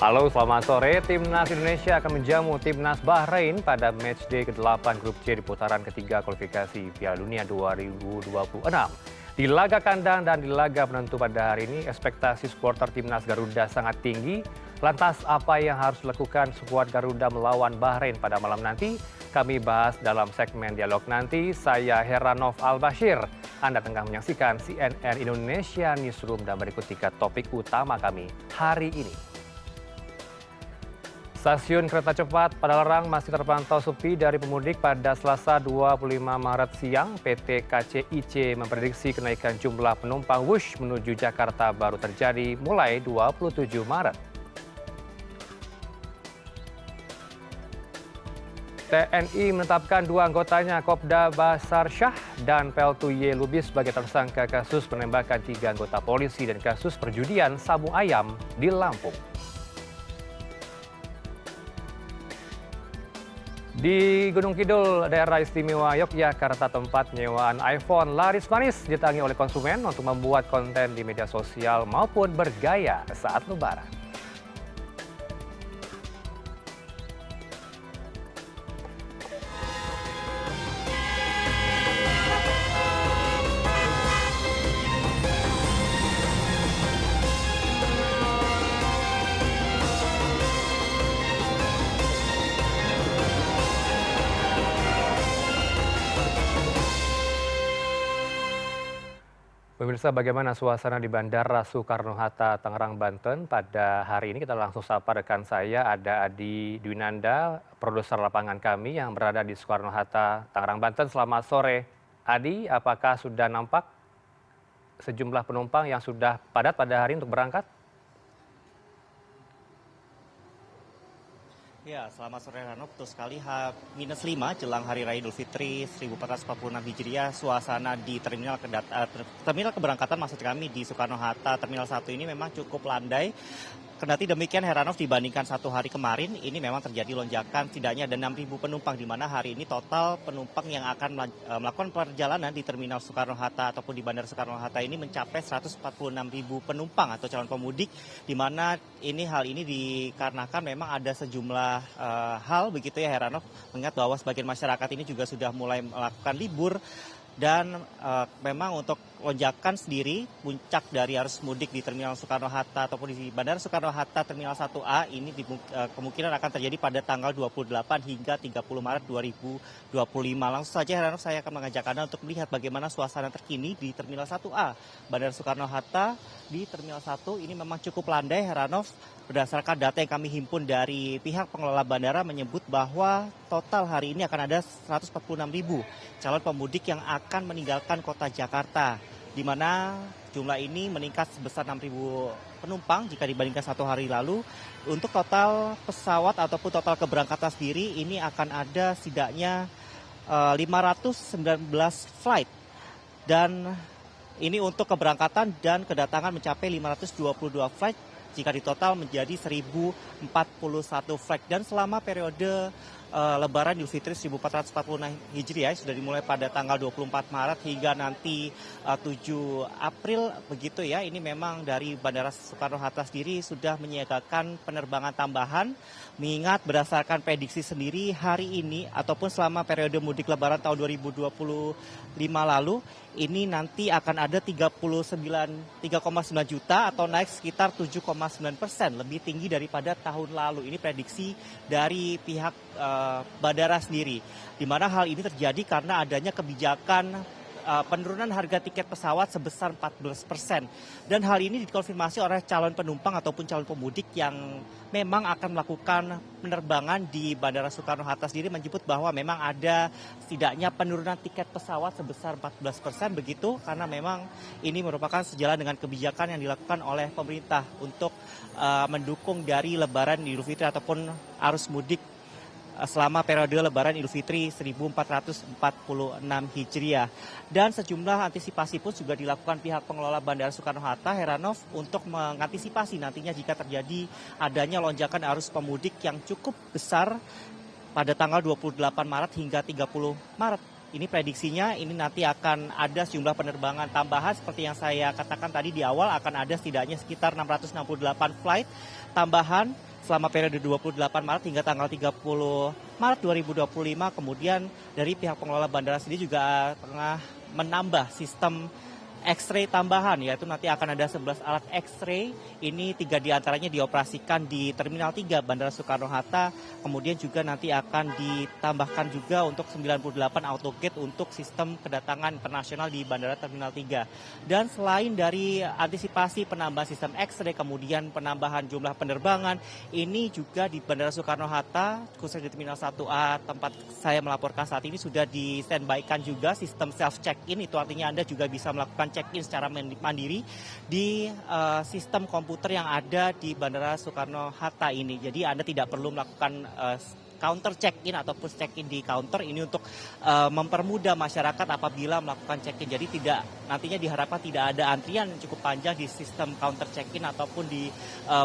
Halo, selamat sore. Timnas Indonesia akan menjamu Timnas Bahrain pada matchday ke-8 Grup C di putaran ketiga kualifikasi Piala Dunia 2026. Di laga kandang dan di laga penentu pada hari ini, ekspektasi supporter Timnas Garuda sangat tinggi. Lantas apa yang harus dilakukan skuad Garuda melawan Bahrain pada malam nanti? Kami bahas dalam segmen dialog nanti. Saya Heranov Al-Bashir. Anda tengah menyaksikan CNN Indonesia Newsroom dan berikut 3 topik utama kami hari ini. Stasiun kereta cepat Padalarang masih terpantau sepi dari pemudik pada Selasa 25 Maret siang. PT KCIC memprediksi kenaikan jumlah penumpang Wush menuju Jakarta baru terjadi mulai 27 Maret. TNI menetapkan 2 anggotanya Kopda Basar Syah dan Peltu Y. Lubis sebagai tersangka kasus penembakan 3 anggota polisi dan kasus perjudian sabu ayam di Lampung. Di Gunung Kidul, daerah istimewa Yogyakarta, tempat penyewaan iPhone laris manis didatangi oleh konsumen untuk membuat konten di media sosial maupun bergaya saat Lebaran. Pemirsa, bagaimana suasana di Bandara Soekarno-Hatta, Tangerang, Banten pada hari ini? Kita langsung sapa rekan saya, ada Adi Dwinanda, produser lapangan kami yang berada di Soekarno-Hatta, Tangerang, Banten. Selamat sore, Adi. Apakah sudah nampak sejumlah penumpang yang sudah padat pada hari ini untuk berangkat? Ya, selamat sore Rano. Betul sekali, H-5 jelang Hari Raya Idul Fitri 1446 Hijriah, suasana di terminal keberangkatan maksud kami di Soekarno-Hatta Terminal 1 ini memang cukup landai. Kendati demikian Heranov, dibandingkan 1 hari kemarin, ini memang terjadi lonjakan setidaknya ada 6.000 penumpang, di mana hari ini total penumpang yang akan melakukan perjalanan di Terminal Soekarno-Hatta ataupun di Bandara Soekarno-Hatta ini mencapai 146.000 penumpang atau calon pemudik, di mana hal ini dikarenakan memang ada sejumlah hal begitu ya Heranov, mengingat bahwa sebagian masyarakat ini juga sudah mulai melakukan libur. Dan memang untuk lonjakan sendiri, puncak dari arus mudik di Terminal Soekarno-Hatta ataupun di Bandara Soekarno-Hatta Terminal 1A ini kemungkinan akan terjadi pada tanggal 28 hingga 30 Maret 2025. Langsung saja Heranov, saya akan mengajak Anda untuk melihat bagaimana suasana terkini di Terminal 1A Bandara Soekarno-Hatta. Di Terminal 1 ini memang cukup landai Heranov. Berdasarkan data yang kami himpun dari pihak pengelola bandara menyebut bahwa total hari ini akan ada 146.000 calon pemudik yang akan meninggalkan kota Jakarta, di mana jumlah ini meningkat sebesar 6.000 penumpang jika dibandingkan 1 hari lalu. Untuk total pesawat ataupun total keberangkatan sendiri ini akan ada setidaknya 519 flight, dan ini untuk keberangkatan dan kedatangan mencapai 522 flight jika ditotal menjadi 1.041 flight. Dan selama periode Lebaran Idul Fitri 1446 Hijriah sudah dimulai pada tanggal 24 Maret hingga nanti 7 April begitu ya. Ini memang dari Bandara Soekarno-Hatta sendiri sudah menyiagakan penerbangan tambahan, mengingat berdasarkan prediksi sendiri hari ini ataupun selama periode mudik Lebaran tahun 2025 lalu ini nanti akan ada 3,9 juta atau naik sekitar 7,9%, lebih tinggi daripada tahun lalu. Ini prediksi dari pihak bandara sendiri, di mana hal ini terjadi karena adanya kebijakan penurunan harga tiket pesawat sebesar 14%. Dan hal ini dikonfirmasi oleh calon penumpang ataupun calon pemudik yang memang akan melakukan penerbangan di Bandara Soekarno-Hatta sendiri, menyebut bahwa memang ada setidaknya penurunan tiket pesawat sebesar 14% begitu, karena memang ini merupakan sejalan dengan kebijakan yang dilakukan oleh pemerintah untuk mendukung dari Lebaran Idul Fitri ataupun arus mudik selama periode Lebaran Idul Fitri 1446 Hijriah. Dan sejumlah antisipasi pun juga dilakukan pihak pengelola Bandara Soekarno-Hatta, Heranov, untuk mengantisipasi nantinya jika terjadi adanya lonjakan arus pemudik yang cukup besar pada tanggal 28 Maret hingga 30 Maret ini prediksinya ini nanti akan ada sejumlah penerbangan tambahan seperti yang saya katakan tadi di awal, akan ada setidaknya sekitar 668 flight tambahan selama periode 28 Maret hingga tanggal 30 Maret 2025. Kemudian dari pihak pengelola bandara sendiri juga tengah menambah sistem X-ray tambahan, yaitu nanti akan ada 11 alat X-ray. Ini 3 diantaranya dioperasikan di Terminal 3 Bandara Soekarno-Hatta. Kemudian juga nanti akan ditambahkan juga untuk 98 autogate untuk sistem kedatangan internasional di Bandara Terminal 3. Dan selain dari antisipasi penambahan sistem X-ray, kemudian penambahan jumlah penerbangan, ini juga di Bandara Soekarno-Hatta, khususnya di Terminal 1A tempat saya melaporkan saat ini, sudah di standby-kan juga sistem self-check-in. Itu artinya Anda juga bisa melakukan check-in secara mandiri di sistem komputer yang ada di Bandara Soekarno-Hatta ini. Jadi Anda tidak perlu melakukan counter check-in ataupun check-in di counter ini untuk mempermudah masyarakat apabila melakukan check-in. Jadi nantinya diharapkan tidak ada antrian yang cukup panjang di sistem counter check-in ataupun di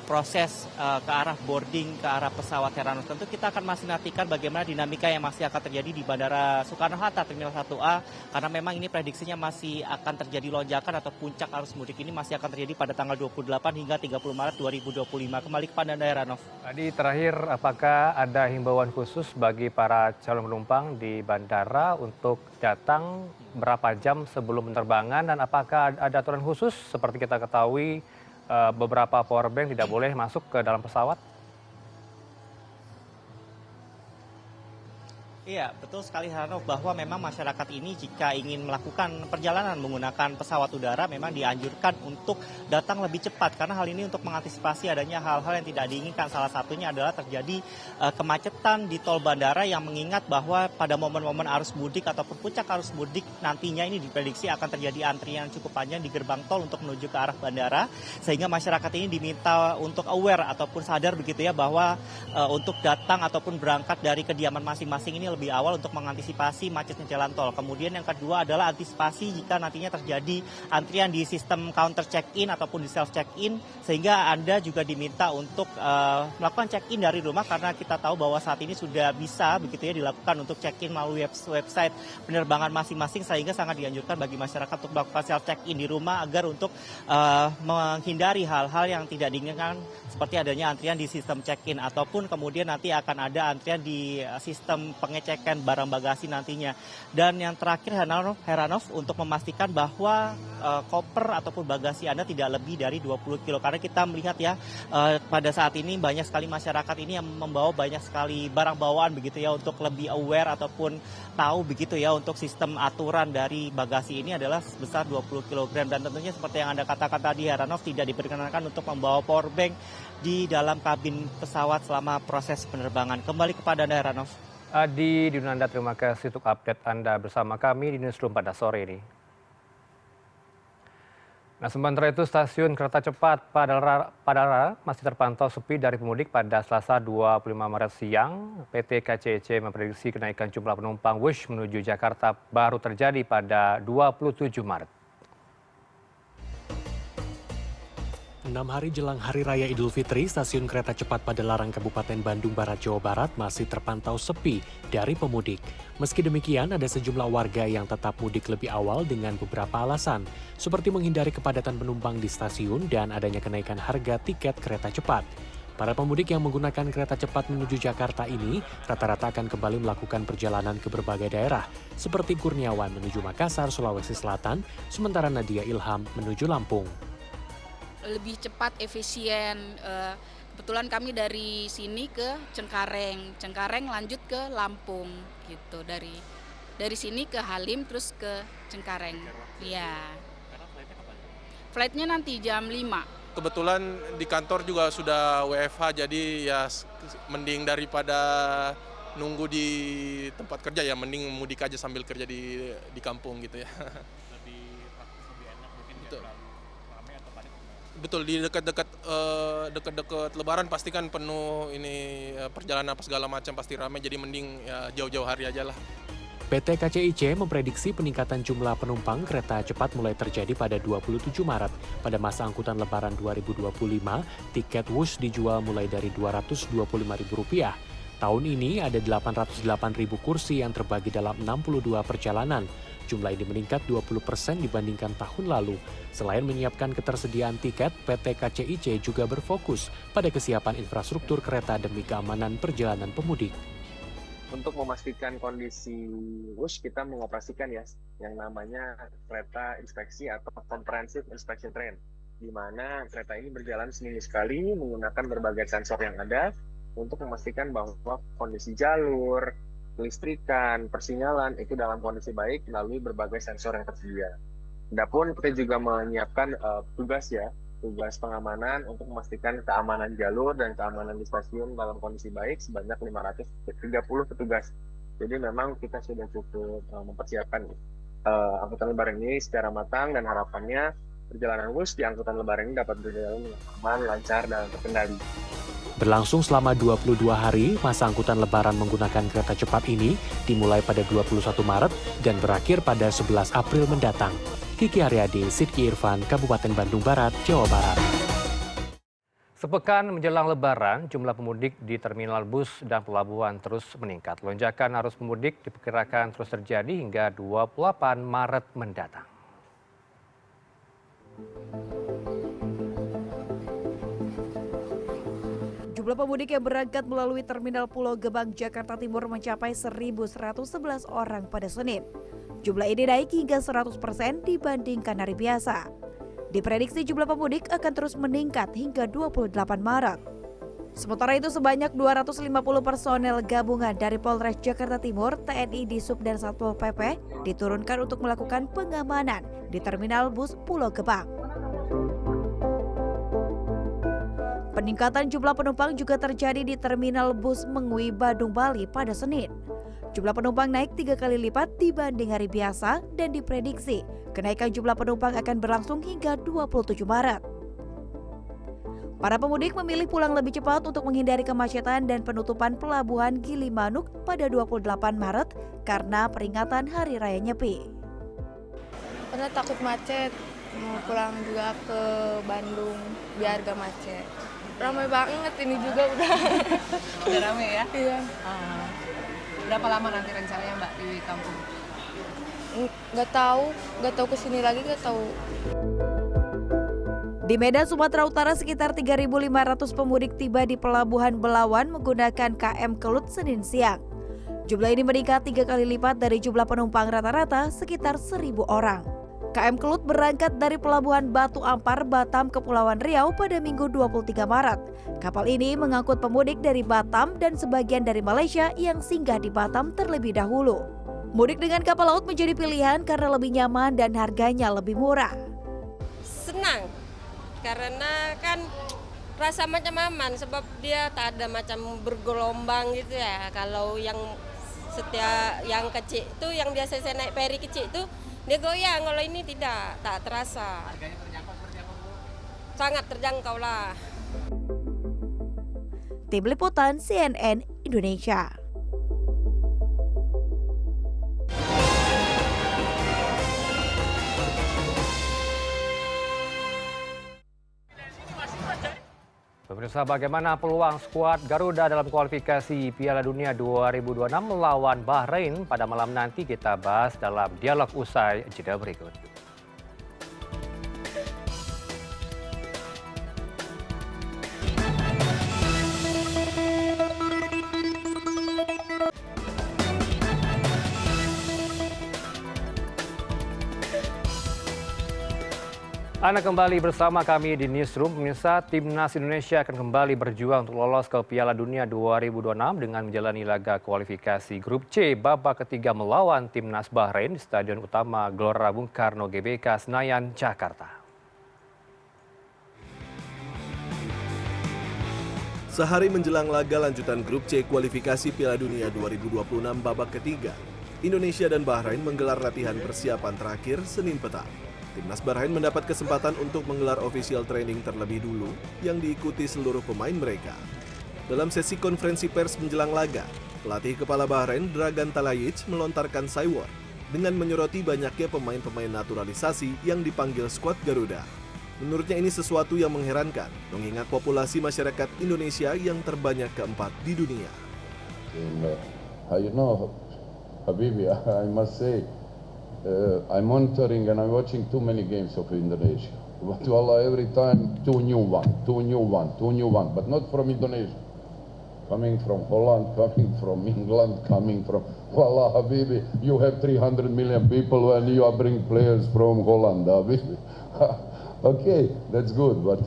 proses ke arah boarding, ke arah pesawat Heranov. Tentu kita akan masih nantikan bagaimana dinamika yang masih akan terjadi di Bandara Soekarno-Hatta Terminal 1A, karena memang ini prediksinya masih akan terjadi lonjakan atau puncak arus mudik ini masih akan terjadi pada tanggal 28 hingga 30 Maret 2025. Kembali kepada Anda, Heranov. Tadi terakhir, apakah ada himbauan khusus bagi para calon penumpang di bandara untuk datang berapa jam sebelum penerbangan, dan apakah ada aturan khusus seperti kita ketahui beberapa powerbank tidak boleh masuk ke dalam pesawat? Iya, betul sekali Heranov, bahwa memang masyarakat ini jika ingin melakukan perjalanan menggunakan pesawat udara memang dianjurkan untuk datang lebih cepat, karena hal ini untuk mengantisipasi adanya hal-hal yang tidak diinginkan. Salah satunya adalah terjadi kemacetan di tol bandara, yang mengingat bahwa pada momen-momen arus mudik ataupun puncak arus mudik nantinya ini diprediksi akan terjadi antrian cukup panjang di gerbang tol untuk menuju ke arah bandara, sehingga masyarakat ini diminta untuk aware ataupun sadar begitu ya, bahwa untuk datang ataupun berangkat dari kediaman masing-masing ini lebih awal untuk mengantisipasi macetnya jalan tol. Kemudian yang kedua adalah antisipasi jika nantinya terjadi antrian di sistem counter check-in ataupun di self check-in, sehingga Anda juga diminta untuk melakukan check-in dari rumah, karena kita tahu bahwa saat ini sudah bisa begitu ya dilakukan untuk check-in melalui website penerbangan masing-masing, sehingga sangat dianjurkan bagi masyarakat untuk melakukan self check-in di rumah agar untuk menghindari hal-hal yang tidak diinginkan seperti adanya antrian di sistem check-in, ataupun kemudian nanti akan ada antrian di sistem pengecekan barang bagasi nantinya. Dan yang terakhir Heranov, untuk memastikan bahwa koper ataupun bagasi Anda tidak lebih dari 20 kilo, karena kita melihat ya pada saat ini banyak sekali masyarakat ini yang membawa banyak sekali barang bawaan begitu ya, untuk lebih aware ataupun tahu begitu ya untuk sistem aturan dari bagasi ini adalah sebesar 20 kg, dan tentunya seperti yang Anda katakan tadi Heranov, tidak diperkenankan untuk membawa powerbank di dalam kabin pesawat selama proses penerbangan. Kembali kepada Anda, Heranov. Adi Dunanda, terima kasih untuk update Anda bersama kami di Newsroom pada sore ini. Nah, sementara itu stasiun kereta cepat Padalarang masih terpantau sepi dari pemudik pada Selasa 25 Maret siang. PT KCIC memprediksi kenaikan jumlah penumpang Wush menuju Jakarta baru terjadi pada 27 Maret. 6 hari jelang Hari Raya Idul Fitri, stasiun kereta cepat Padalarang Kabupaten Bandung Barat, Jawa Barat masih terpantau sepi dari pemudik. Meski demikian, ada sejumlah warga yang tetap mudik lebih awal dengan beberapa alasan, seperti menghindari kepadatan penumpang di stasiun dan adanya kenaikan harga tiket kereta cepat. Para pemudik yang menggunakan kereta cepat menuju Jakarta ini rata-rata akan kembali melakukan perjalanan ke berbagai daerah, seperti Kurniawan menuju Makassar, Sulawesi Selatan, sementara Nadia Ilham menuju Lampung. Lebih cepat, efisien. Kebetulan kami dari sini ke Cengkareng lanjut ke Lampung gitu. Dari sini ke Halim terus ke Cengkareng. Iya. Flightnya nanti jam 5. Kebetulan di kantor juga sudah WFH, jadi ya mending daripada nunggu di tempat kerja ya, mending mudik aja sambil kerja di kampung gitu ya. Lebih enak mungkin. Betul. Betul, di dekat-dekat Lebaran pasti kan penuh ini perjalanan apa segala macam, pasti ramai, jadi mending ya jauh-jauh hari aja lah. PT KCIC memprediksi peningkatan jumlah penumpang kereta cepat mulai terjadi pada 27 Maret. Pada masa angkutan Lebaran 2025, tiket Wush dijual mulai dari Rp225.000. Tahun ini ada 808.000 kursi yang terbagi dalam 62 perjalanan. Jumlah ini meningkat 20% dibandingkan tahun lalu. Selain menyiapkan ketersediaan tiket, PT KCIC juga berfokus pada kesiapan infrastruktur kereta demi keamanan perjalanan pemudik. Untuk memastikan kondisi WUS, kita mengoperasikan ya yang namanya kereta inspeksi atau comprehensive inspection train, di mana kereta ini berjalan seminggu sekali menggunakan berbagai sensor yang ada untuk memastikan bahwa kondisi jalur, kelistrikan, persinyalan itu dalam kondisi baik melalui berbagai sensor yang tersedia. Adapun kita juga menyiapkan tugas pengamanan untuk memastikan keamanan jalur dan keamanan di stasiun dalam kondisi baik sebanyak 530 petugas. Jadi memang kita sudah cukup mempersiapkan angkutan lebaran ini secara matang, dan harapannya perjalanan WUS di angkutan lebaran ini dapat berjalan aman, lancar, dan terkendali. Berlangsung selama 22 hari, masa angkutan lebaran menggunakan kereta cepat ini dimulai pada 21 Maret dan berakhir pada 11 April mendatang. Kiki Aryadi, Sidki Irfan, Kabupaten Bandung Barat, Jawa Barat. Sepekan menjelang Lebaran, jumlah pemudik di terminal bus dan pelabuhan terus meningkat. Lonjakan arus pemudik diperkirakan terus terjadi hingga 28 Maret mendatang. Jumlah pemudik yang berangkat melalui Terminal Pulau Gebang, Jakarta Timur mencapai 1.111 orang pada Senin. Jumlah ini naik hingga 100% dibandingkan hari biasa. Diprediksi jumlah pemudik akan terus meningkat hingga 28 Maret. Sementara itu sebanyak 250 personel gabungan dari Polres Jakarta Timur, TNI, Disub, dan Satpol PP diturunkan untuk melakukan pengamanan di Terminal Bus Pulau Gebang. Peningkatan jumlah penumpang juga terjadi di Terminal Bus Mengui, Badung, Bali pada Senin. Jumlah penumpang naik 3 kali lipat dibanding hari biasa dan diprediksi kenaikan jumlah penumpang akan berlangsung hingga 27 Maret. Para pemudik memilih pulang lebih cepat untuk menghindari kemacetan dan penutupan pelabuhan Gilimanuk pada 28 Maret karena peringatan Hari Raya Nyepi. Karena takut macet, mau pulang juga ke Bandung biar gak macet. Ramai banget ini juga udah. Udah rame ya? Iya. Berapa lama nanti rencananya Mbak di kampung? Nggak tahu kesini lagi, nggak tahu. Di Medan, Sumatera Utara, sekitar 3.500 pemudik tiba di Pelabuhan Belawan menggunakan KM Kelut Senin siang. Jumlah ini meningkat 3 kali lipat dari jumlah penumpang rata-rata sekitar 1.000 orang. KM Kelut berangkat dari Pelabuhan Batu Ampar, Batam, Kepulauan Riau pada Minggu 23 Maret. Kapal ini mengangkut pemudik dari Batam dan sebagian dari Malaysia yang singgah di Batam terlebih dahulu. Mudik dengan kapal laut menjadi pilihan karena lebih nyaman dan harganya lebih murah. Senang, karena kan rasa macam aman sebab dia tak ada macam bergelombang gitu ya. Kalau yang yang kecil itu, yang biasa saya naik feri kecil itu, dia goyang, kalau ini tidak, tak terasa. Harganya terjangkau seperti apa, Bu? Sangat terjangkau lah. Tim Liputan CNN Indonesia. Pemirsa, bagaimana peluang skuad Garuda dalam kualifikasi Piala Dunia 2026 melawan Bahrain pada malam nanti? Kita bahas dalam dialog usai jeda berikut. Anda kembali bersama kami di Newsroom. Pemirsa, Timnas Indonesia akan kembali berjuang untuk lolos ke Piala Dunia 2026 dengan menjalani laga kualifikasi Grup C babak ketiga melawan Timnas Bahrain di Stadion Utama Gelora Bung Karno GBK Senayan, Jakarta. Sehari menjelang laga lanjutan Grup C kualifikasi Piala Dunia 2026 babak ketiga, Indonesia dan Bahrain menggelar latihan persiapan terakhir Senin petang. Timnas Bahrain mendapat kesempatan untuk menggelar official training terlebih dulu yang diikuti seluruh pemain mereka. Dalam sesi konferensi pers menjelang laga, pelatih kepala Bahrain Dragan Talajic melontarkan cyword dengan menyoroti banyaknya pemain-pemain naturalisasi yang dipanggil skuad Garuda. Menurutnya ini sesuatu yang mengherankan, mengingat populasi masyarakat Indonesia yang terbanyak keempat di dunia. And, you know, Habibi, I must say, I'm monitoring and I'm watching too many games of Indonesia. But wallah, every time two new one, but not from Indonesia. Coming from Holland, coming from England, coming from... Wallah, Habibi, you have 300 million people and you are bringing players from Holland, Habibi. Okay, that's good, but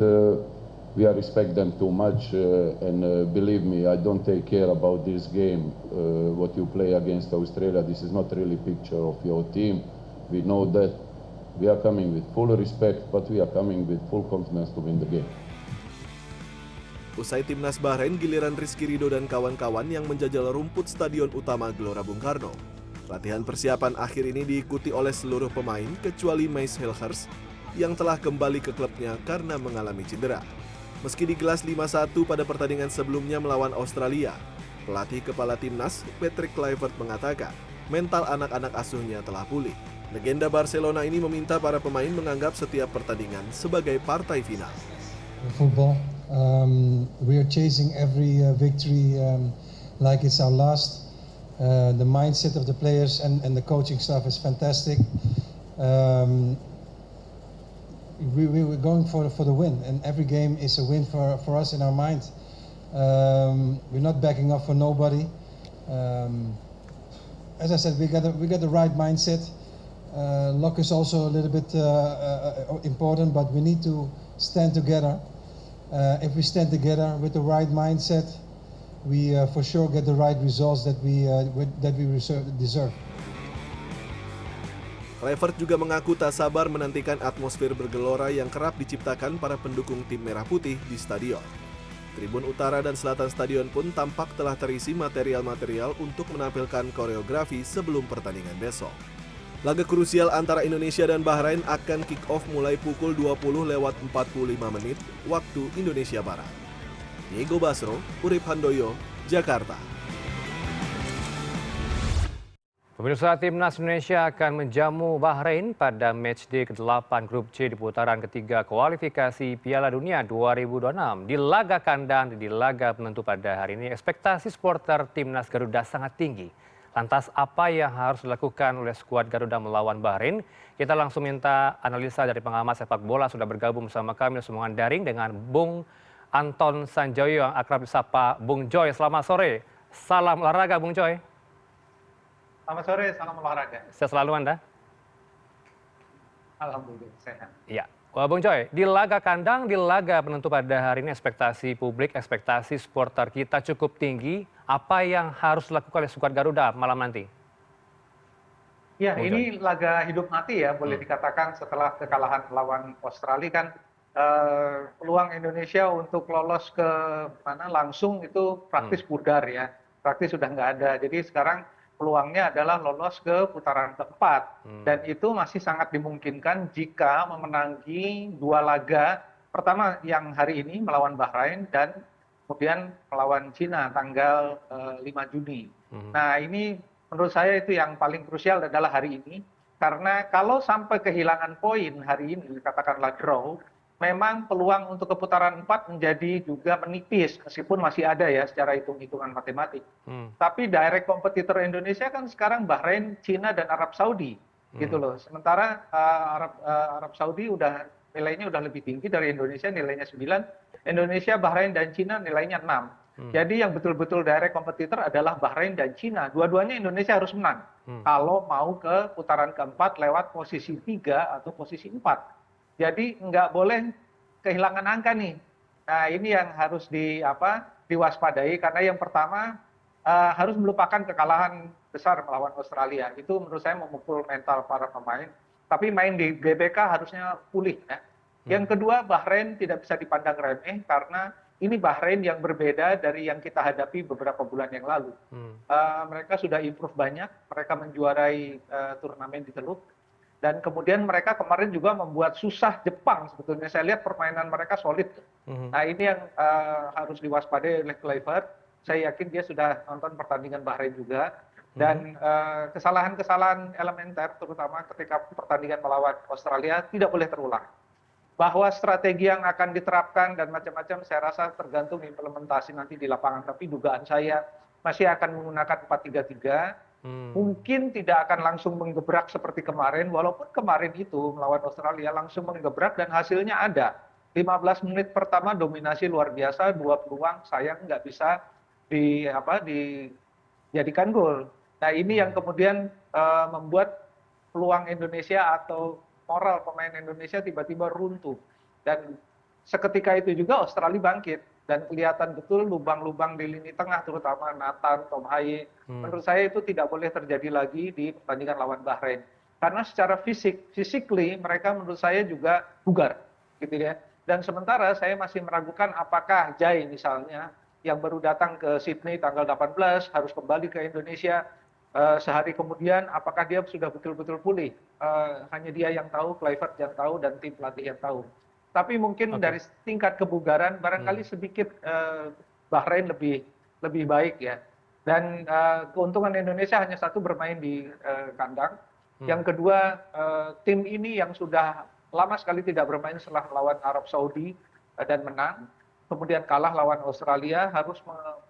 we respect them too much, and believe me, I don't take care about this game, what you play against Australia. This is not really picture of your team. We know that. We are coming with full respect, but we are coming with full confidence to win the game. Usai timnas Bahrain, giliran Rizky Ridho dan kawan-kawan yang menjajal rumput stadion utama Gelora Bung Karno. Latihan persiapan akhir ini diikuti oleh seluruh pemain kecuali Mace Hilgers yang telah kembali ke klubnya karena mengalami cedera. Meski digelas 5-1 pada pertandingan sebelumnya melawan Australia, pelatih kepala timnas Patrick Kluivert mengatakan mental anak-anak asuhnya telah pulih. Legenda Barcelona ini meminta para pemain menganggap setiap pertandingan sebagai partai final. Football, we are chasing every victory like it's our last. The mindset of the players and the coaching staff is fantastic. We're going for the win, and every game is a win for us in our mind. We're not backing up for nobody. As I said, we got the right mindset. Luck is also a little bit important, but we need to stand together. If we stand together with the right mindset, we for sure get the right results that we deserve. Kluivert juga mengaku tak sabar menantikan atmosfer bergelora yang kerap diciptakan para pendukung tim Merah Putih di stadion. Tribun utara dan selatan stadion pun tampak telah terisi material-material untuk menampilkan koreografi sebelum pertandingan besok. Laga krusial antara Indonesia dan Bahrain akan kick-off mulai pukul 20.45 waktu Indonesia Barat. Diego Basro, Urip Handoyo, Jakarta. Pemirsa, timnas Indonesia akan menjamu Bahrain pada matchday ke-8 Grup C di putaran ketiga kualifikasi Piala Dunia 2026. Di laga kandang dan di laga penentu pada hari ini, ekspektasi supporter timnas Garuda sangat tinggi. Lantas apa yang harus dilakukan oleh skuad Garuda melawan Bahrain? Kita langsung minta analisa dari pengamat sepak bola sudah bergabung bersama kami sambungan daring dengan Bung Anton Sanjoyo yang akrab disapa Bung Joy. Selamat sore, salam olahraga Bung Joy. Selamat sore, salam olahraga. Sehat selalu Anda? Alhamdulillah, sehat. Iya. Wah, Bung Joy, di laga kandang, di laga penentu pada hari ini ekspektasi publik, ekspektasi supporter kita cukup tinggi. Apa yang harus dilakukan oleh skuad Garuda malam nanti? Ya, ini laga hidup mati ya, boleh dikatakan setelah kekalahan melawan Australia kan peluang Indonesia untuk lolos ke mana langsung itu praktis pudar ya, praktis sudah nggak ada. Jadi sekarang peluangnya adalah lolos ke putaran keempat dan itu masih sangat dimungkinkan jika memenangi dua laga. Pertama yang hari ini melawan Bahrain dan kemudian melawan Cina tanggal 5 Juni. Nah ini menurut saya itu yang paling krusial adalah hari ini. Karena kalau sampai kehilangan poin hari ini, katakanlah draw, memang peluang untuk ke putaran 4 menjadi juga menipis. Meskipun masih ada ya secara hitung-hitungan matematik. Tapi direct kompetitor Indonesia kan sekarang Bahrain, Cina, dan Arab Saudi. Gitu loh. Sementara Arab Saudi nilainya udah lebih tinggi dari Indonesia, nilainya 9. Indonesia, Bahrain, dan Cina nilainya 6. Jadi yang betul-betul direct kompetitor adalah Bahrain dan Cina. Dua-duanya Indonesia harus menang. Kalau mau ke putaran keempat lewat posisi 3 atau posisi 4. Jadi nggak boleh kehilangan angka nih. Nah ini yang harus diwaspadai karena yang pertama harus melupakan kekalahan besar melawan Australia. Itu menurut saya memukul mental para pemain. Tapi main di GBK harusnya pulih ya. Yang kedua, Bahrain tidak bisa dipandang remeh karena ini Bahrain yang berbeda dari yang kita hadapi beberapa bulan yang lalu. Mereka sudah improve banyak, mereka menjuarai turnamen di Teluk, dan kemudian mereka kemarin juga membuat susah Jepang sebetulnya. Saya lihat permainan mereka solid. Nah ini yang harus diwaspadai oleh Kluivert. Saya yakin dia sudah nonton pertandingan Bahrain juga. Dan kesalahan-kesalahan elementer, terutama ketika pertandingan melawan Australia, tidak boleh terulang. Bahwa strategi yang akan diterapkan dan macam-macam saya rasa tergantung implementasi nanti di lapangan. Tapi dugaan saya masih akan menggunakan 4-3-3. Mungkin tidak akan langsung menggebrak seperti kemarin, walaupun kemarin itu melawan Australia langsung menggebrak dan hasilnya ada. 15 menit pertama dominasi luar biasa, 2 peluang sayang nggak bisa dijadikan gol. Nah ini yang kemudian membuat peluang Indonesia atau moral pemain Indonesia tiba-tiba runtuh. Dan seketika itu juga Australia bangkit. Dan kelihatan betul lubang-lubang di lini tengah, terutama Nathan, Tom Haye. Menurut saya itu tidak boleh terjadi lagi di pertandingan lawan Bahrain. Karena secara physically mereka menurut saya juga bugar, gitu ya. Dan sementara saya masih meragukan apakah Jai misalnya, yang baru datang ke Sydney tanggal 18, harus kembali ke Indonesia sehari kemudian, apakah dia sudah betul-betul pulih. Hanya dia yang tahu, Kluivert yang tahu, dan tim pelatih yang tahu. Tapi mungkin dari tingkat kebugaran barangkali sedikit Bahrain lebih baik ya. Dan keuntungan Indonesia hanya satu, bermain di kandang. Yang kedua, tim ini yang sudah lama sekali tidak bermain setelah melawan Arab Saudi dan menang, kemudian kalah lawan Australia, harus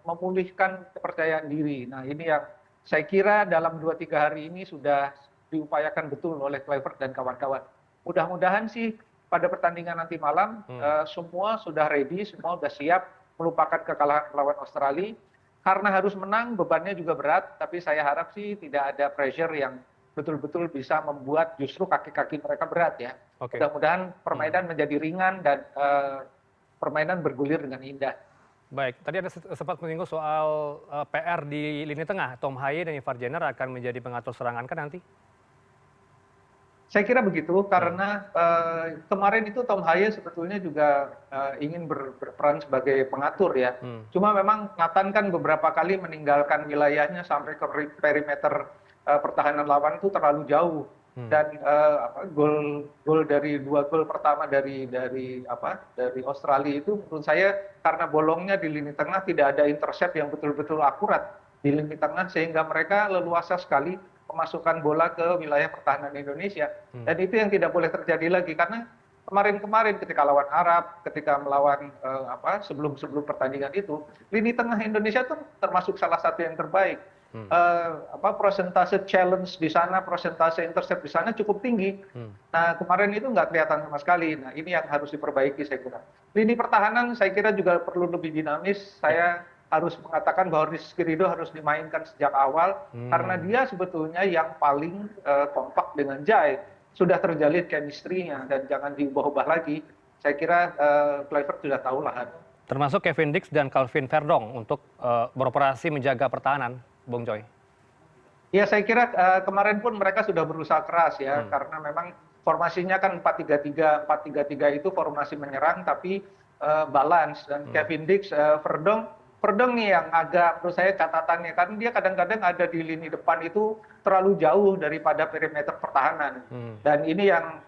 memulihkan kepercayaan diri. Nah ini yang saya kira dalam 2-3 hari ini sudah diupayakan betul oleh Kluivert dan kawan-kawan. Mudah-mudahan sih pada pertandingan nanti malam semua sudah ready, semua sudah siap melupakan kekalahan melawan Australia. Karena harus menang, bebannya juga berat, tapi saya harap sih tidak ada pressure yang betul-betul bisa membuat justru kaki-kaki mereka berat ya. Mudah-mudahan permainan menjadi ringan dan permainan bergulir dengan indah. Baik, tadi ada sempat menyinggung soal PR di lini tengah. Tom Haye dan Ivar Jenner akan menjadi pengatur serangan kan nanti? Saya kira begitu, karena kemarin itu Tom Haye sebetulnya juga ingin berperan sebagai pengatur ya. Cuma memang Nathan kan beberapa kali meninggalkan wilayahnya sampai ke perimeter pertahanan lawan itu terlalu jauh. Dan gol dari 2 gol pertama dari Australia itu menurut saya karena bolongnya di lini tengah, tidak ada intercept yang betul-betul akurat di lini tengah, sehingga mereka leluasa sekali memasukkan bola ke wilayah pertahanan Indonesia. Dan itu yang tidak boleh terjadi lagi, karena kemarin ketika lawan Arab, ketika melawan sebelum pertandingan itu, lini tengah Indonesia itu termasuk salah satu yang terbaik. Prosentase challenge di sana, prosentase intercept di sana cukup tinggi. Nah kemarin itu nggak kelihatan sama sekali. Nah ini yang harus diperbaiki saya kira. Lini pertahanan saya kira juga perlu lebih dinamis. Saya harus mengatakan bahwa Rizky Ridho harus dimainkan sejak awal, karena dia sebetulnya yang paling kompak dengan Jai. Sudah terjalin chemistry-nya dan jangan diubah-ubah lagi. Saya kira Kluivert sudah tahu lah. Termasuk Kevin Dix dan Calvin Verdong untuk beroperasi menjaga pertahanan, Bung Joy. Ya saya kira kemarin pun mereka sudah berusaha keras ya, karena memang formasinya kan 4-3-3. 4-3-3 itu formasi menyerang tapi balance. Dan Kevin Dix, Verdong nih yang agak menurut saya catatannya, karena dia kadang-kadang ada di lini depan itu terlalu jauh daripada perimeter pertahanan. Dan ini yang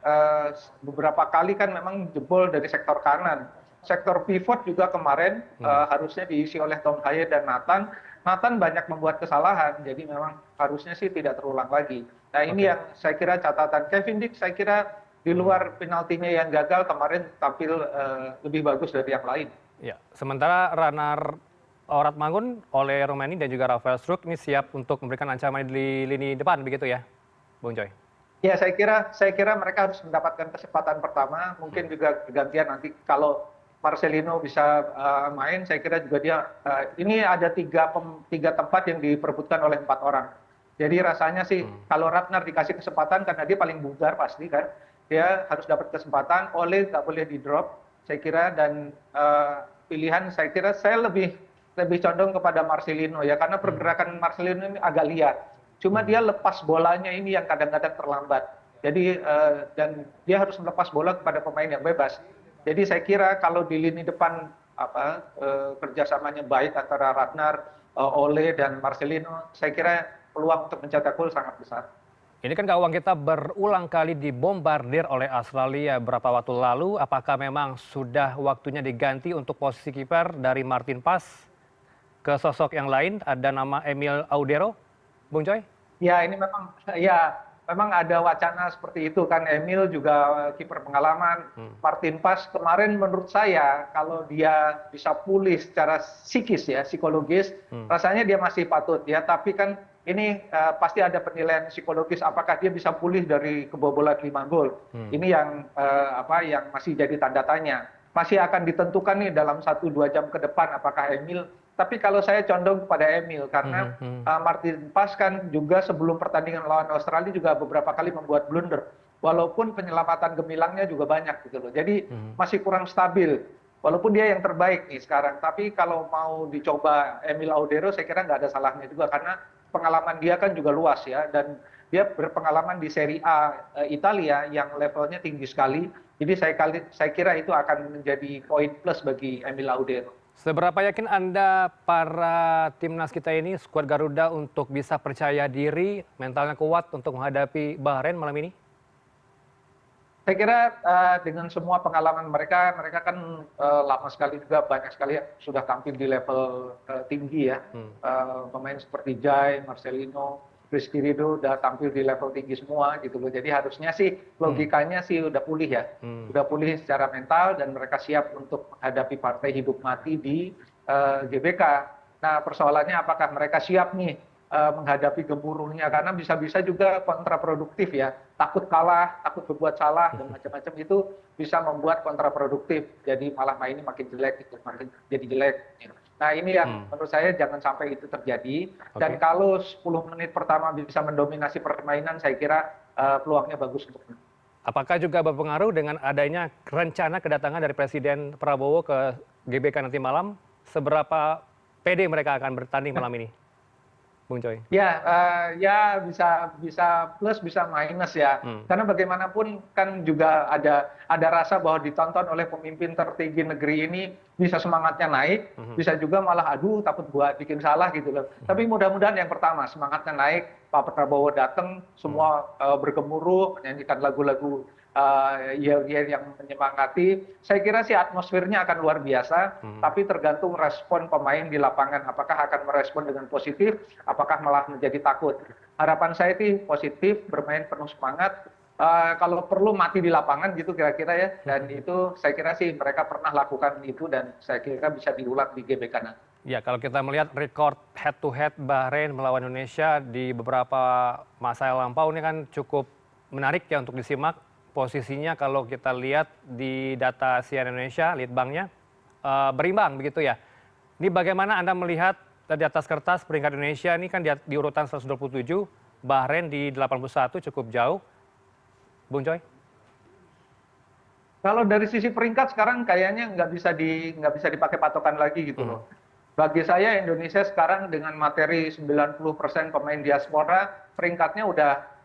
beberapa kali kan memang jebol dari sektor kanan. Sektor pivot juga kemarin harusnya diisi oleh Tom Haye dan Nathan. Nathan banyak membuat kesalahan, jadi memang harusnya sih tidak terulang lagi. Nah ini yang saya kira catatan. Kevin Dix saya kira di luar penaltinya yang gagal kemarin tampil lebih bagus dari yang lain. Ya, sementara runner Ratmangun oleh Romani dan juga Rafael Struijk ini siap untuk memberikan ancaman di lini depan begitu ya, Bung Joy? Ya saya kira mereka harus mendapatkan kesempatan pertama, mungkin juga gantian nanti kalau Marcelino bisa main, saya kira juga dia ini ada tiga tempat yang diperebutkan oleh 4 orang. Jadi rasanya sih kalau Ratnar dikasih kesempatan karena dia paling bugar pasti kan, dia harus dapat kesempatan. Ole nggak boleh di drop, saya kira, dan pilihan saya kira saya lebih condong kepada Marcelino ya, karena pergerakan Marcelino ini agak liar. Cuma dia lepas bolanya ini yang kadang-kadang terlambat. Jadi dan dia harus melepas bola kepada pemain yang bebas. Jadi saya kira kalau di lini depan kerjasamanya baik antara Ratnar, Ole dan Marcelino, saya kira peluang untuk mencetak gol sangat besar. Ini kan gawang kita berulang kali dibombardir oleh Australia beberapa waktu lalu. Apakah memang sudah waktunya diganti untuk posisi kiper dari Martin Pas ke sosok yang lain? Ada nama Emil Audero, Bung Joy? Ya ini memang ya memang ada wacana seperti itu kan. Emil juga kiper pengalaman. Martin Pas kemarin menurut saya kalau dia bisa pulih secara psikis ya, psikologis, rasanya dia masih patut ya. Tapi kan ini pasti ada penilaian psikologis apakah dia bisa pulih dari kebobolan 5 gol. Ini yang yang masih jadi tanda tanya. Masih akan ditentukan nih dalam 1-2 jam ke depan apakah Emil. Tapi kalau saya condong kepada Emil karena Martin Pas kan juga sebelum pertandingan lawan Australia juga beberapa kali membuat blunder. Walaupun penyelamatan gemilangnya juga banyak gitu loh. Jadi masih kurang stabil. Walaupun dia yang terbaik nih sekarang. Tapi kalau mau dicoba Emil Audero saya kira nggak ada salahnya juga karena pengalaman dia kan juga luas ya. Dan dia berpengalaman di Serie A Italia yang levelnya tinggi sekali. Jadi saya kira itu akan menjadi poin plus bagi Emil Audero. Seberapa yakin Anda para timnas kita ini, skuad Garuda untuk bisa percaya diri, mentalnya kuat untuk menghadapi Bahrain malam ini? Saya kira dengan semua pengalaman mereka kan lama sekali juga, banyak sekali sudah tampil di level tinggi ya. Pemain seperti Jai, Marcelino, Rizky Ridho udah tampil di level tinggi semua gitu loh. Jadi harusnya sih logikanya sih udah pulih ya. Udah pulih secara mental dan mereka siap untuk menghadapi partai hidup mati di GBK. Nah persoalannya apakah mereka siap nih menghadapi gemuruhnya karena bisa-bisa juga kontraproduktif ya. Takut kalah, takut berbuat salah dan macam-macam itu bisa membuat kontraproduktif. Jadi malah mainnya makin jelek gitu, makin jadi jelek. Nah ini yang menurut saya jangan sampai itu terjadi. Dan kalau 10 menit pertama bisa mendominasi permainan, saya kira peluangnya bagus untuk menang. Apakah juga berpengaruh dengan adanya rencana kedatangan dari Presiden Prabowo ke GBK nanti malam? Seberapa pede mereka akan bertanding malam ini, Bung Choi? Ya bisa plus bisa minus ya. Karena bagaimanapun kan juga ada rasa bahwa ditonton oleh pemimpin tertinggi negeri ini bisa semangatnya naik, bisa juga malah aduh takut buat bikin salah gitu loh. Tapi mudah-mudahan yang pertama semangatnya naik, Pak Prabowo datang, semua bergemuruh menyanyikan lagu-lagu yel-yel yang menyemangati. Saya kira sih atmosfernya akan luar biasa, tapi tergantung respon pemain di lapangan. Apakah akan merespon dengan positif, apakah malah menjadi takut. Harapan saya sih positif, bermain penuh semangat. Kalau perlu mati di lapangan gitu kira-kira ya. Dan itu saya kira sih mereka pernah lakukan itu dan saya kira bisa diulang di GBK nanti. Ya, kalau kita melihat rekor head-to-head Bahrain melawan Indonesia di beberapa masa yang lampau ini kan cukup menarik ya untuk disimak. Posisinya kalau kita lihat di data CNN Indonesia, Litbangnya berimbang begitu ya. Ini bagaimana Anda melihat di atas kertas peringkat Indonesia ini kan di urutan 127, Bahrain di 81 cukup jauh. Bung Choi? Kalau dari sisi peringkat sekarang kayaknya nggak bisa dipakai patokan lagi gitu loh. Bagi saya Indonesia sekarang dengan materi 90% pemain diaspora, peringkatnya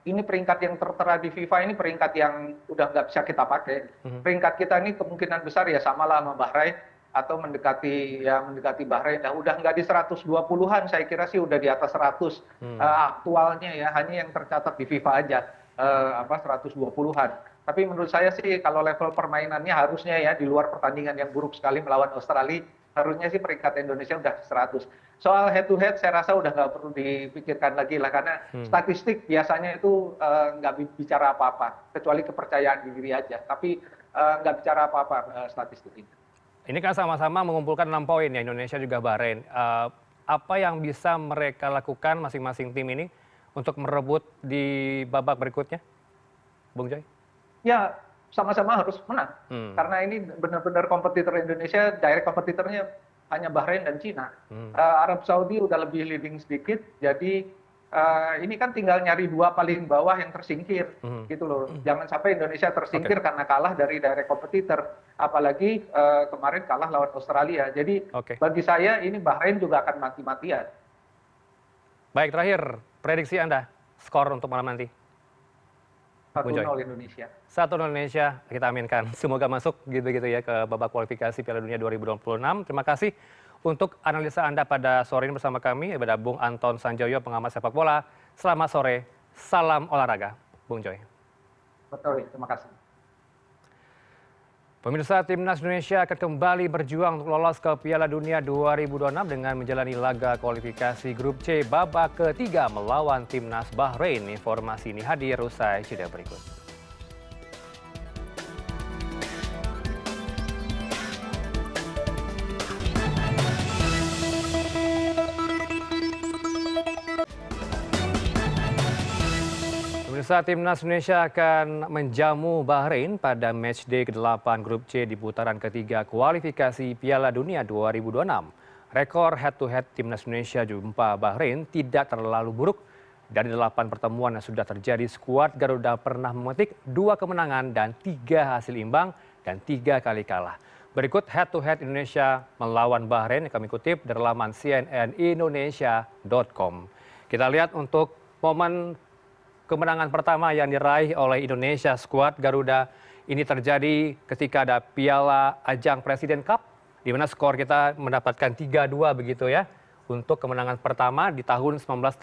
ini peringkat yang tertera di FIFA ini peringkat yang udah nggak bisa kita pakai. Peringkat kita ini kemungkinan besar ya samalah sama Bahrain atau mendekati Bahrain. Nah, udah nggak di 120-an, saya kira sih udah di atas 100 aktualnya ya, hanya yang tercatat di FIFA aja 120-an. Tapi menurut saya sih kalau level permainannya harusnya ya di luar pertandingan yang buruk sekali melawan Australia, harusnya sih peringkat Indonesia udah 100. Soal head to head saya rasa udah nggak perlu dipikirkan lagi lah karena statistik biasanya itu nggak bicara apa-apa kecuali kepercayaan diri aja. Tapi nggak bicara apa-apa statistik ini. Ini kan sama-sama mengumpulkan 6 poin ya Indonesia juga Bahrain. Apa yang bisa mereka lakukan masing-masing tim ini untuk merebut di babak berikutnya, Bung Choi? Ya sama-sama harus menang karena ini benar-benar kompetitor Indonesia, direct kompetitornya hanya Bahrain dan Cina. Arab Saudi udah lebih leading sedikit, jadi ini kan tinggal nyari 2 paling bawah yang tersingkir gitu loh. Jangan sampai Indonesia tersingkir karena kalah dari direct kompetitor, apalagi kemarin kalah lawan Australia. Jadi bagi saya ini Bahrain juga akan mati-matian. Baik, terakhir prediksi Anda skor untuk malam nanti. 1-0 Indonesia. 1-0 Indonesia, kita aminkan. Semoga masuk gitu-gitu ya ke babak kualifikasi Piala Dunia 2026. Terima kasih untuk analisa Anda pada sore ini bersama kami. Ada Bung Anton Sanjoyo, pengamat sepak bola. Selamat sore, salam olahraga. Bung Choi. Betul, terima kasih. Pemirsa, Timnas Indonesia akan kembali berjuang untuk lolos ke Piala Dunia 2026 dengan menjalani laga kualifikasi Grup C babak ketiga melawan Timnas Bahrain. Informasi ini hadir usai jeda berikut. Pemirsa, Timnas Indonesia akan menjamu Bahrain pada matchday ke-8 Grup C di putaran ketiga kualifikasi Piala Dunia 2026. Rekor head-to-head Timnas Indonesia jumpa Bahrain tidak terlalu buruk. Dari 8 pertemuan yang sudah terjadi, skuad Garuda pernah memetik 2 kemenangan dan 3 hasil imbang dan 3 kali kalah. Berikut head-to-head Indonesia melawan Bahrain yang kami kutip dari laman cnnindonesia.com. Kita lihat untuk momen kemenangan pertama yang diraih oleh Indonesia skuad Garuda ini terjadi ketika ada Piala Ajang Presiden Cup, di mana skor kita mendapatkan 3-2 begitu ya. Untuk kemenangan pertama di tahun 1980,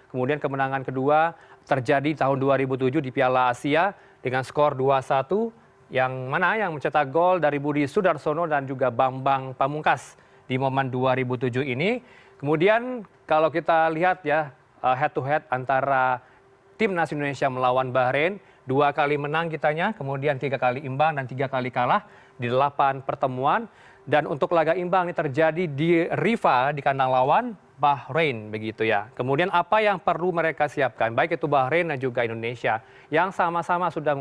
kemudian kemenangan kedua terjadi tahun 2007 di Piala Asia dengan skor 2-1, yang mencetak gol dari Budi Sudarsono dan juga Bambang Pamungkas di momen 2007 ini. Kemudian kalau kita lihat ya, head to head antara Timnas Indonesia melawan Bahrain, 2 kali menang kitanya, kemudian 3 kali imbang dan 3 kali kalah di 8 pertemuan. Dan untuk laga imbang ini terjadi di Rifa di kandang lawan Bahrain begitu ya. Kemudian apa yang perlu mereka siapkan, baik itu Bahrain dan juga Indonesia yang sama-sama sudah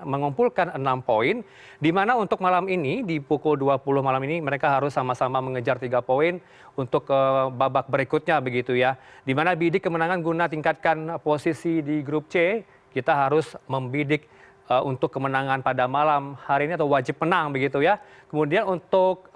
mengumpulkan 6 poin, di mana untuk malam ini di pukul 20 malam ini mereka harus sama-sama mengejar 3 poin untuk ke babak berikutnya begitu ya. Di mana bidik kemenangan guna tingkatkan posisi di grup C, kita harus membidik untuk kemenangan pada malam hari ini atau wajib menang begitu ya. Kemudian untuk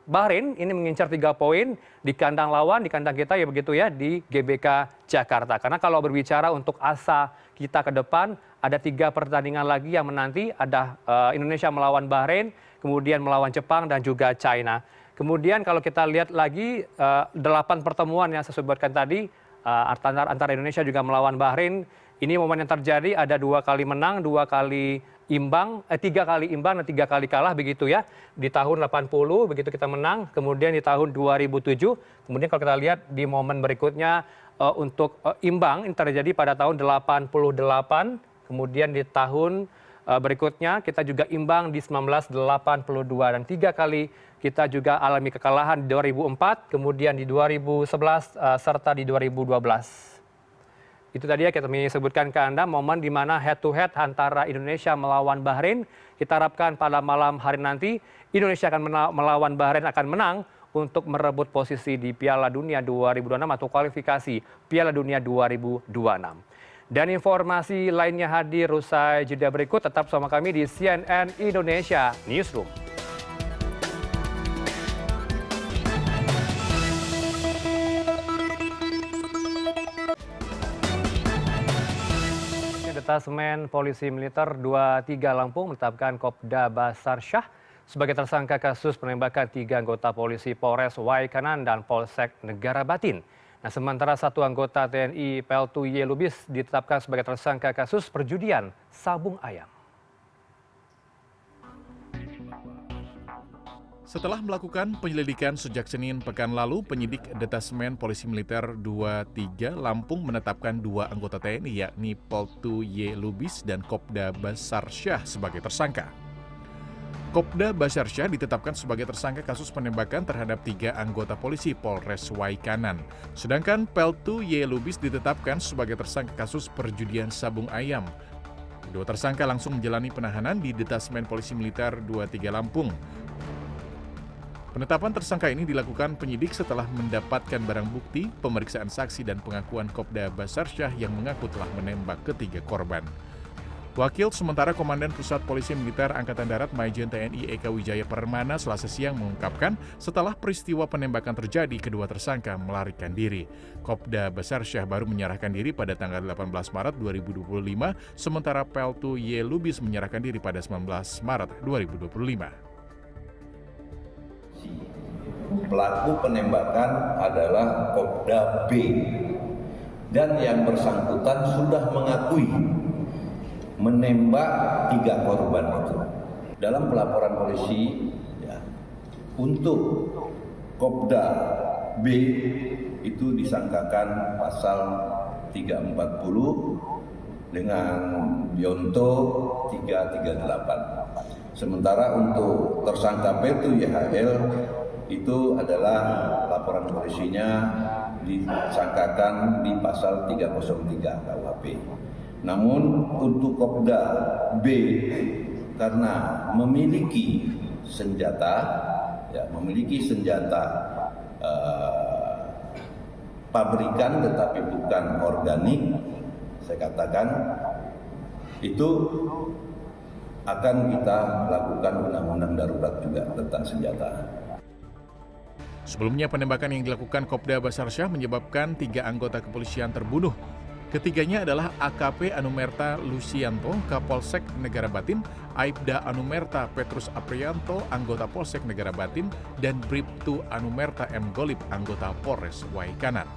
Bahrain ini mengincar 3 poin di kandang lawan, di kandang kita ya begitu ya, di GBK Jakarta. Karena kalau berbicara untuk asa kita ke depan, ada 3 pertandingan lagi yang menanti, ada Indonesia melawan Bahrain, kemudian melawan Jepang dan juga China. Kemudian kalau kita lihat lagi 8 pertemuan yang saya sebutkan tadi antara Indonesia juga melawan Bahrain. Ini momen yang terjadi ada 2 kali menang, 2 kali imbang, 3 kali imbang dan 3 kali kalah begitu ya. Di tahun 80 begitu kita menang, kemudian di tahun 2007, kemudian kalau kita lihat di momen berikutnya untuk imbang ini terjadi pada tahun 88, kemudian di tahun berikutnya kita juga imbang di 1982 dan 3 kali kita juga alami kekalahan di 2004, kemudian di 2011 serta di 2012. Itu tadi ya kita sebutkan ke Anda momen di mana head to head antara Indonesia melawan Bahrain. Kita harapkan pada malam hari nanti Indonesia akan melawan Bahrain akan menang untuk merebut posisi di Piala Dunia 2026 atau kualifikasi Piala Dunia 2026. Dan informasi lainnya hadir usai jeda berikut, tetap bersama kami di CNN Indonesia Newsroom. Detasemen Polisi Militer 23 Lampung menetapkan Kopda Basar Syah sebagai tersangka kasus penembakan 3 anggota polisi Polres Waikanan dan Polsek Negara Batin. Nah, sementara 1 anggota TNI Peltu Y. Lubis ditetapkan sebagai tersangka kasus perjudian sabung ayam. Setelah melakukan penyelidikan sejak Senin pekan lalu, penyidik Detasemen Polisi Militer 23 Lampung menetapkan 2 anggota TNI yakni Peltu Y. Lubis dan Kopda Basar Syah sebagai tersangka. Kopda Basar Syah ditetapkan sebagai tersangka kasus penembakan terhadap 3 anggota polisi Polres Waikanan. Sedangkan Peltu Y. Lubis ditetapkan sebagai tersangka kasus perjudian sabung ayam. Kedua tersangka langsung menjalani penahanan di Detasemen Polisi Militer 23 Lampung. Penetapan tersangka ini dilakukan penyidik setelah mendapatkan barang bukti, pemeriksaan saksi dan pengakuan Kopda Basar Syah yang mengaku telah menembak ketiga korban. Wakil sementara Komandan Pusat Polisi Militer Angkatan Darat Majen TNI Eka Wijaya Permana Selasa siang mengungkapkan setelah peristiwa penembakan terjadi, kedua tersangka melarikan diri. Kopda Basar Syah baru menyerahkan diri pada tanggal 18 Maret 2025, sementara Peltu Y. Lubis menyerahkan diri pada 19 Maret 2025. Pelaku penembakan adalah Kopda B dan yang bersangkutan sudah mengakui menembak 3 korban itu. dalam pelaporan polisi ya, untuk Kopda B itu disangkakan pasal 340 dengan Bionto 338. Sementara untuk tersangka Petu YHL itu adalah laporan polisinya disangkakan di pasal 303 KUHP. Namun untuk Kopda B karena memiliki senjata pabrikan tetapi bukan organik, saya katakan itu akan kita lakukan undang-undang darurat juga tentang senjata. Sebelumnya penembakan yang dilakukan Kopda Basarsyah menyebabkan 3 anggota kepolisian terbunuh. Ketiganya adalah AKP Anumerta Lucianto, Kapolsek Negara Batin, Aibda Anumerta Petrus Aprianto, anggota Polsek Negara Batin, dan Bribtu Anumerta M. Golib, anggota Polres Waikanan.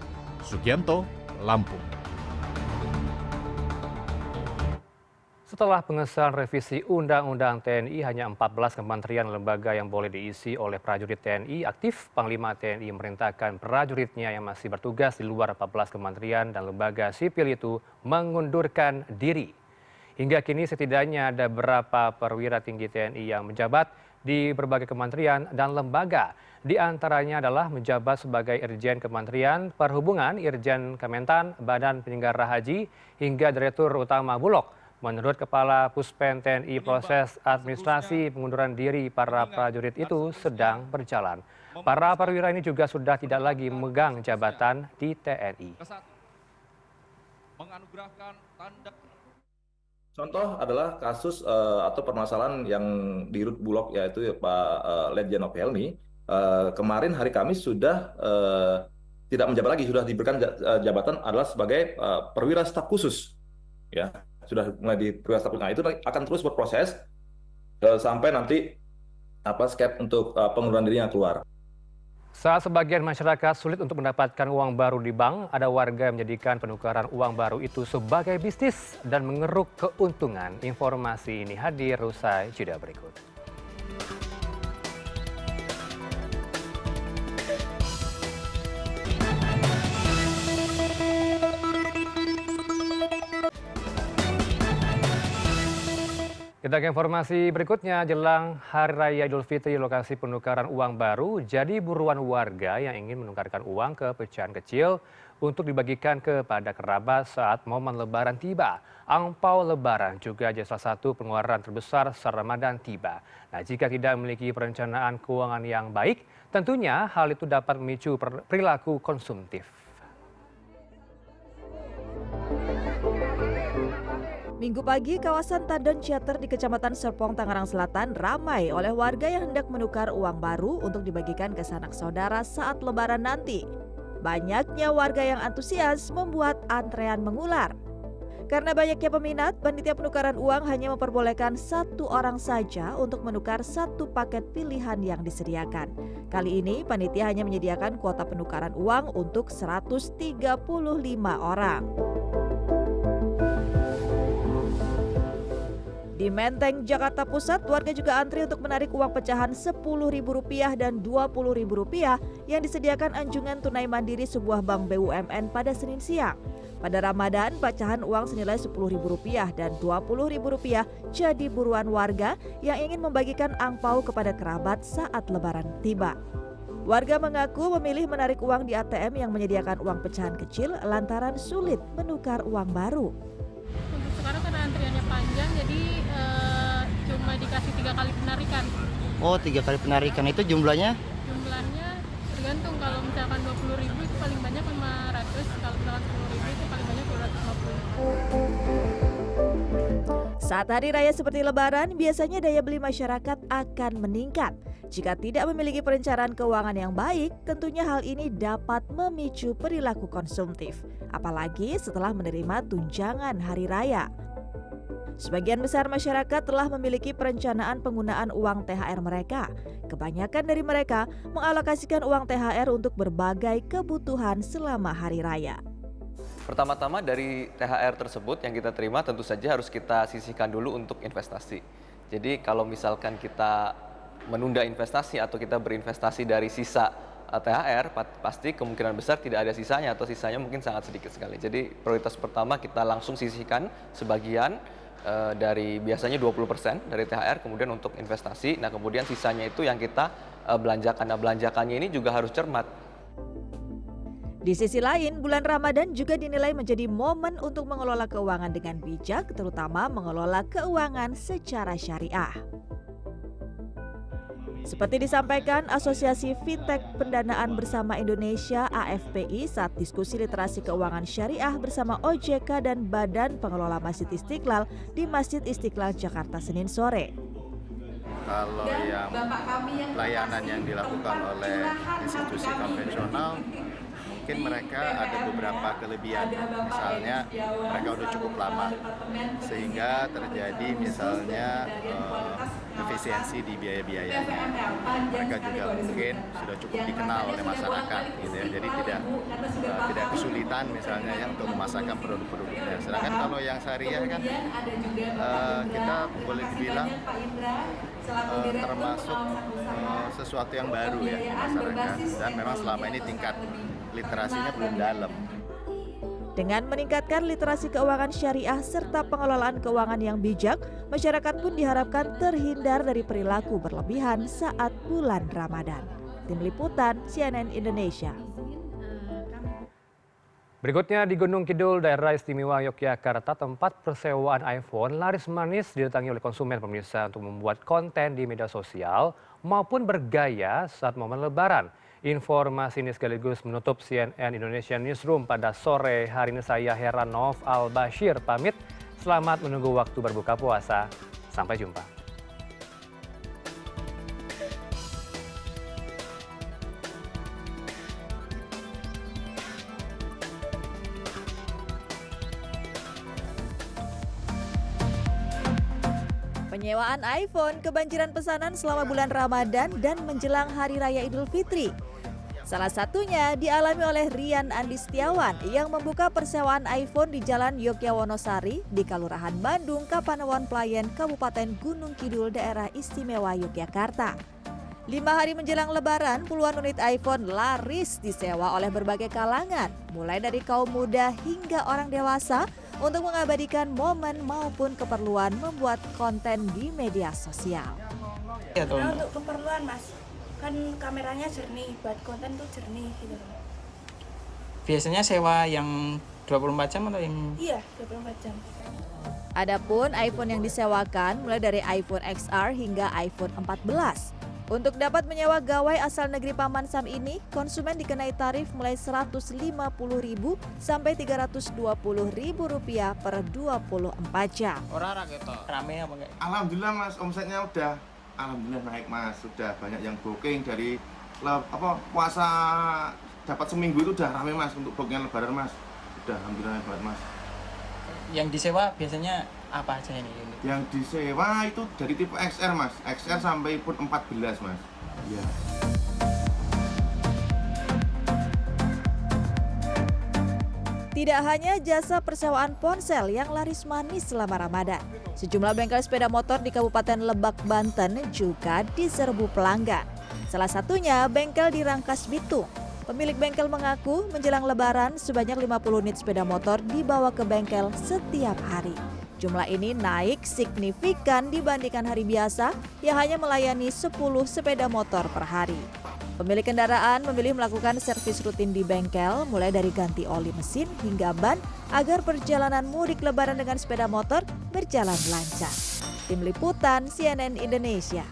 Sugianto, Lampung. Setelah pengesahan revisi Undang-Undang TNI, hanya 14 kementerian lembaga yang boleh diisi oleh prajurit TNI aktif. Panglima TNI memerintahkan prajuritnya yang masih bertugas di luar 14 kementerian dan lembaga sipil itu mengundurkan diri. Hingga kini setidaknya ada beberapa perwira tinggi TNI yang menjabat di berbagai kementerian dan lembaga. Di antaranya adalah menjabat sebagai Irjen Kementerian Perhubungan, Irjen Kementan, Badan Penyelenggara Haji, hingga Direktur Utama Bulog. Menurut Kepala Puspen TNI, proses administrasi pengunduran diri para prajurit itu sedang berjalan. Para perwira ini juga sudah tidak lagi memegang jabatan di TNI. Contoh adalah kasus atau permasalahan yang di Rut Bulog, yaitu Pak Ledjen Helmi. Kemarin hari Kamis sudah tidak menjabat lagi, sudah diberikan jabatan adalah sebagai perwira staf khusus. Ya, sudah mulai di perwira staf khusus. Nah, itu akan terus berproses sampai nanti skep untuk pengunduran dirinya keluar. Saat sebagian masyarakat sulit untuk mendapatkan uang baru di bank, ada warga yang menjadikan penukaran uang baru itu sebagai bisnis dan mengeruk keuntungan. Informasi ini hadir usai jeda berikut. Kita ke informasi berikutnya. Jelang Hari Raya Idul Fitri, lokasi penukaran uang baru jadi buruan warga yang ingin menukarkan uang ke pecahan kecil untuk dibagikan kepada kerabat saat momen Lebaran tiba. Angpau Lebaran juga jadi salah satu pengeluaran terbesar saat Ramadan tiba. Nah, jika tidak memiliki perencanaan keuangan yang baik, tentunya hal itu dapat memicu perilaku konsumtif. Minggu pagi, kawasan Tandon Ciater di Kecamatan Serpong, Tangerang Selatan ramai oleh warga yang hendak menukar uang baru untuk dibagikan ke sanak saudara saat Lebaran nanti. Banyaknya warga yang antusias membuat antrean mengular. Karena banyaknya peminat, panitia penukaran uang hanya memperbolehkan 1 orang saja untuk menukar 1 paket pilihan yang disediakan. Kali ini, panitia hanya menyediakan kuota penukaran uang untuk 135 orang. Di Menteng, Jakarta Pusat, warga juga antri untuk menarik uang pecahan Rp10.000 dan Rp20.000 yang disediakan anjungan tunai mandiri sebuah bank BUMN pada Senin siang. Pada Ramadan, pecahan uang senilai Rp10.000 dan Rp20.000 jadi buruan warga yang ingin membagikan angpau kepada kerabat saat Lebaran tiba. Warga mengaku memilih menarik uang di ATM yang menyediakan uang pecahan kecil lantaran sulit menukar uang baru. Untuk sekarang karena antriannya panjang, jadi cuma dikasih 3 kali penarikan. Oh, 3 kali penarikan. Itu jumlahnya? Jumlahnya tergantung, kalau misalkan 20.000 itu paling banyak 500, kalau misalkan 10.000 itu paling banyak 250. Saat hari raya seperti Lebaran, biasanya daya beli masyarakat akan meningkat. Jika tidak memiliki perencanaan keuangan yang baik, tentunya hal ini dapat memicu perilaku konsumtif, apalagi setelah menerima tunjangan hari raya. Sebagian besar masyarakat telah memiliki perencanaan penggunaan uang THR mereka. Kebanyakan dari mereka mengalokasikan uang THR untuk berbagai kebutuhan selama hari raya. Pertama-tama dari THR tersebut yang kita terima tentu saja harus kita sisihkan dulu untuk investasi. Jadi kalau misalkan kita menunda investasi atau kita berinvestasi dari sisa THR, pasti kemungkinan besar tidak ada sisanya atau sisanya mungkin sangat sedikit sekali. Jadi prioritas pertama kita langsung sisihkan sebagian dari biasanya 20% dari THR kemudian untuk investasi. Nah kemudian sisanya itu yang kita belanjakan. Nah belanjakannya ini juga harus cermat. Di sisi lain, bulan Ramadan juga dinilai menjadi momen untuk mengelola keuangan dengan bijak, terutama mengelola keuangan secara syariah. Seperti disampaikan Asosiasi Fintech Pendanaan Bersama Indonesia (AFPI) saat diskusi literasi keuangan syariah bersama OJK dan Badan Pengelola Masjid Istiqlal di Masjid Istiqlal Jakarta Senin sore. Kalau yang layanan yang dilakukan oleh institusi konvensional, mungkin mereka ada beberapa kelebihan, misalnya mereka udah cukup lama sehingga terjadi misalnya efisiensi di biaya-biayanya. Mereka juga mungkin sudah cukup dikenal oleh masyarakat gitu ya, jadi tidak kesulitan misalnya ya untuk memasarkan produk-produknya. Sedangkan kalau yang syariah kan kita boleh dibilang termasuk sesuatu yang baru ya di masyarakat, dan memang selama ini tingkat literasinya belum dalam. Dengan meningkatkan literasi keuangan syariah serta pengelolaan keuangan yang bijak, masyarakat pun diharapkan terhindar dari perilaku berlebihan saat bulan Ramadan. Tim Liputan CNN Indonesia. Berikutnya di Gunung Kidul, daerah istimewa Yogyakarta, tempat persewaan iPhone laris manis didatangi oleh konsumen pemirsa untuk membuat konten di media sosial maupun bergaya saat momen Lebaran. Informasi ini sekaligus menutup CNN Indonesia Newsroom pada sore hari ini. Saya Heranov Al-Bashir pamit. Selamat menunggu waktu berbuka puasa. Sampai jumpa. Penyewaan iPhone kebanjiran pesanan selama bulan Ramadan dan menjelang Hari Raya Idul Fitri. Salah satunya dialami oleh Rian Andi Setiawan yang membuka persewaan iPhone di Jalan Yogyawonosari di Kalurahan Bandung, Kapanewon Playen, Kabupaten Gunung Kidul, daerah istimewa Yogyakarta. 5 hari menjelang Lebaran, puluhan unit iPhone laris disewa oleh berbagai kalangan, mulai dari kaum muda hingga orang dewasa untuk mengabadikan momen maupun keperluan membuat konten di media sosial. Nah, untuk keperluan Mas, kan kameranya jernih, buat konten tuh jernih gitu. Biasanya sewa yang 24 jam atau yang? Iya, 24 jam. Adapun iPhone yang disewakan mulai dari iPhone XR hingga iPhone 14. Untuk dapat menyewa gawai asal negeri Paman Sam ini, konsumen dikenai tarif mulai Rp150.000 sampai Rp320.000 per 24 jam. Orang gitu, rame apa enggak? Alhamdulillah Mas, omsetnya udah alhamdulillah naik Mas, sudah banyak yang booking dari puasa dapat seminggu itu udah rame Mas untuk bookingan Lebaran Mas. Udah alhamdulillah banget Mas. Yang disewa biasanya apa aja ini? Yang disewa itu dari tipe XR Mas, XR sampai pun 14 Mas. Iya. Tidak hanya jasa persewaan ponsel yang laris manis selama Ramadan, sejumlah bengkel sepeda motor di Kabupaten Lebak, Banten juga diserbu pelanggan. Salah satunya bengkel di Rangkas Bitung. Pemilik bengkel mengaku menjelang Lebaran sebanyak 50 unit sepeda motor dibawa ke bengkel setiap hari. Jumlah ini naik signifikan dibandingkan hari biasa yang hanya melayani 10 sepeda motor per hari. Pemilik kendaraan memilih melakukan servis rutin di bengkel mulai dari ganti oli mesin hingga ban agar perjalanan mudik Lebaran dengan sepeda motor berjalan lancar. Tim Liputan CNN Indonesia.